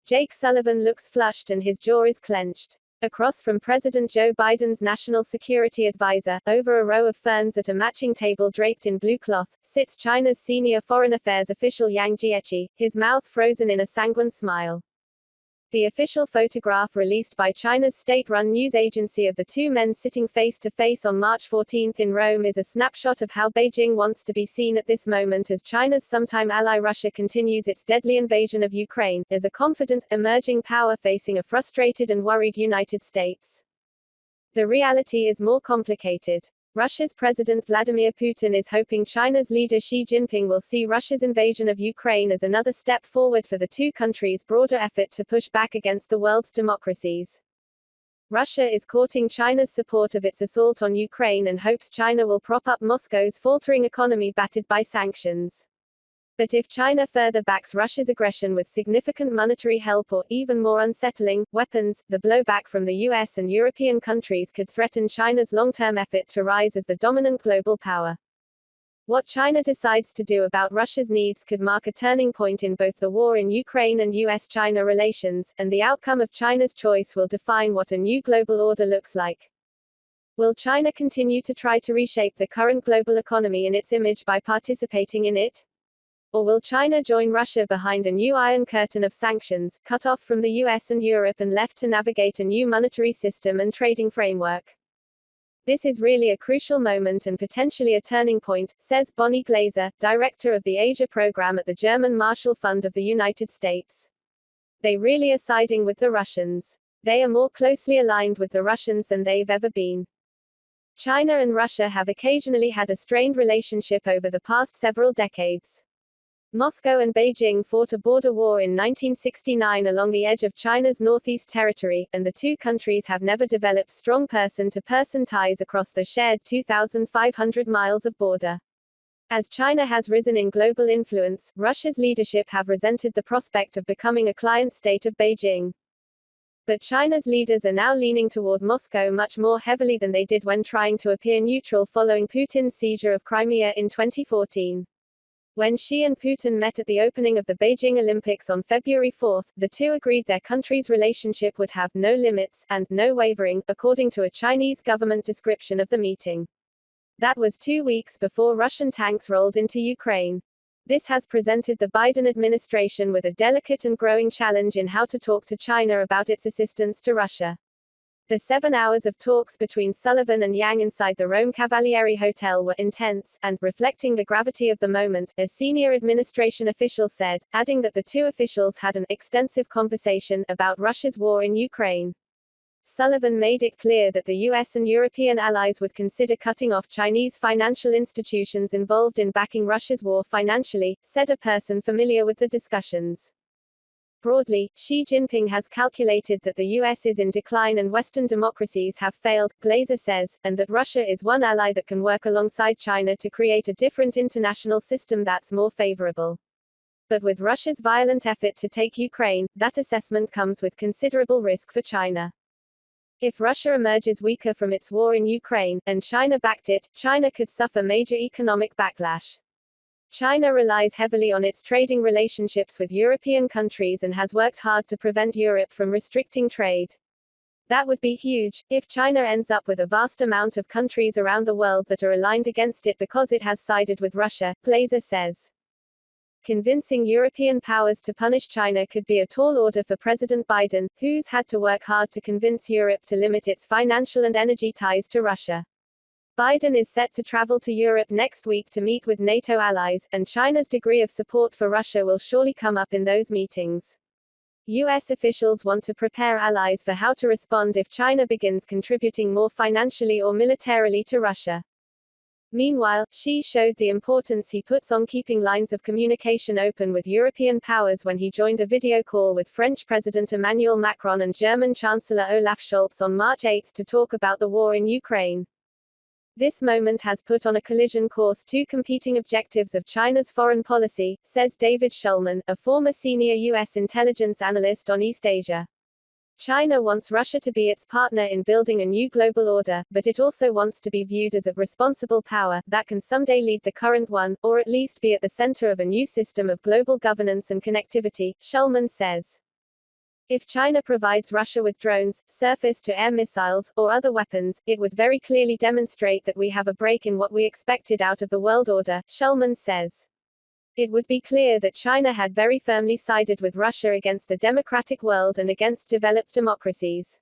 Jake Sullivan looks flushed and his jaw is clenched. Across from President Joe Biden's national security advisor, over a row of ferns at a matching table draped in blue cloth, sits China's senior foreign affairs official Yang Jiechi, his mouth frozen in a sanguine smile. The official photograph released by China's state-run news agency of the two men sitting face-to-face on March 14 in Rome is a snapshot of how Beijing wants to be seen at this moment as China's sometime ally Russia continues its deadly invasion of Ukraine, as a confident, emerging power facing a frustrated and worried United States. The reality is more complicated. Russia's President Vladimir Putin is hoping China's leader Xi Jinping will see Russia's invasion of Ukraine as another step forward for the two countries' broader effort to push back against the world's democracies. Russia is courting China's support of its assault on Ukraine and hopes China will prop up Moscow's faltering economy battered by sanctions. But if China further backs Russia's aggression with significant monetary help or, even more unsettling, weapons, the blowback from the US and European countries could threaten China's long-term effort to rise as the dominant global power. What China decides to do about Russia's needs could mark a turning point in both the war in Ukraine and US-China relations, and the outcome of China's choice will define what a new global order looks like. Will China continue to try to reshape the current global economy in its image by participating in it? Or will China join Russia behind a new Iron Curtain of sanctions, cut off from the US and Europe and left to navigate a new monetary system and trading framework? This is really a crucial moment and potentially a turning point, says Bonnie Glaser, director of the Asia program at the German Marshall Fund of the United States. They really are siding with the Russians. They are more closely aligned with the Russians than they've ever been. China and Russia have occasionally had a strained relationship over the past several decades. Moscow and Beijing fought a border war in 1969 along the edge of China's northeast territory, and the two countries have never developed strong person-to-person ties across the shared 2,500 miles of border. As China has risen in global influence, Russia's leadership have resented the prospect of becoming a client state of Beijing. But China's leaders are now leaning toward Moscow much more heavily than they did when trying to appear neutral following Putin's seizure of Crimea in 2014. When Xi and Putin met at the opening of the Beijing Olympics on February 4, the two agreed their countries' relationship would have no limits and no wavering, according to a Chinese government description of the meeting. That was 2 weeks before Russian tanks rolled into Ukraine. This has presented the Biden administration with a delicate and growing challenge in how to talk to China about its assistance to Russia. The 7 hours of talks between Sullivan and Yang inside the Rome Cavalieri Hotel were intense, and reflecting the gravity of the moment, a senior administration official said, adding that the two officials had an extensive conversation about Russia's war in Ukraine. Sullivan made it clear that the US and European allies would consider cutting off Chinese financial institutions involved in backing Russia's war financially, said a person familiar with the discussions. Broadly, Xi Jinping has calculated that the US is in decline and Western democracies have failed, Glaser says, and that Russia is one ally that can work alongside China to create a different international system that's more favorable. But with Russia's violent effort to take Ukraine, that assessment comes with considerable risk for China. If Russia emerges weaker from its war in Ukraine, and China backed it, China could suffer major economic backlash. China relies heavily on its trading relationships with European countries and has worked hard to prevent Europe from restricting trade. That would be huge, if China ends up with a vast amount of countries around the world that are aligned against it because it has sided with Russia, Glaser says. Convincing European powers to punish China could be a tall order for President Biden, who's had to work hard to convince Europe to limit its financial and energy ties to Russia. Biden is set to travel to Europe next week to meet with NATO allies, and China's degree of support for Russia will surely come up in those meetings. US officials want to prepare allies for how to respond if China begins contributing more financially or militarily to Russia. Meanwhile, Xi showed the importance he puts on keeping lines of communication open with European powers when he joined a video call with French President Emmanuel Macron and German Chancellor Olaf Scholz on March 8 to talk about the war in Ukraine. This moment has put on a collision course two competing objectives of China's foreign policy, says David Shulman, a former senior U.S. intelligence analyst on East Asia. China wants Russia to be its partner in building a new global order, but it also wants to be viewed as a responsible power that can someday lead the current one, or at least be at the center of a new system of global governance and connectivity, Shulman says. If China provides Russia with drones, surface-to-air missiles, or other weapons, it would very clearly demonstrate that we have a break in what we expected out of the world order, Shulman says. It would be clear that China had very firmly sided with Russia against the democratic world and against developed democracies.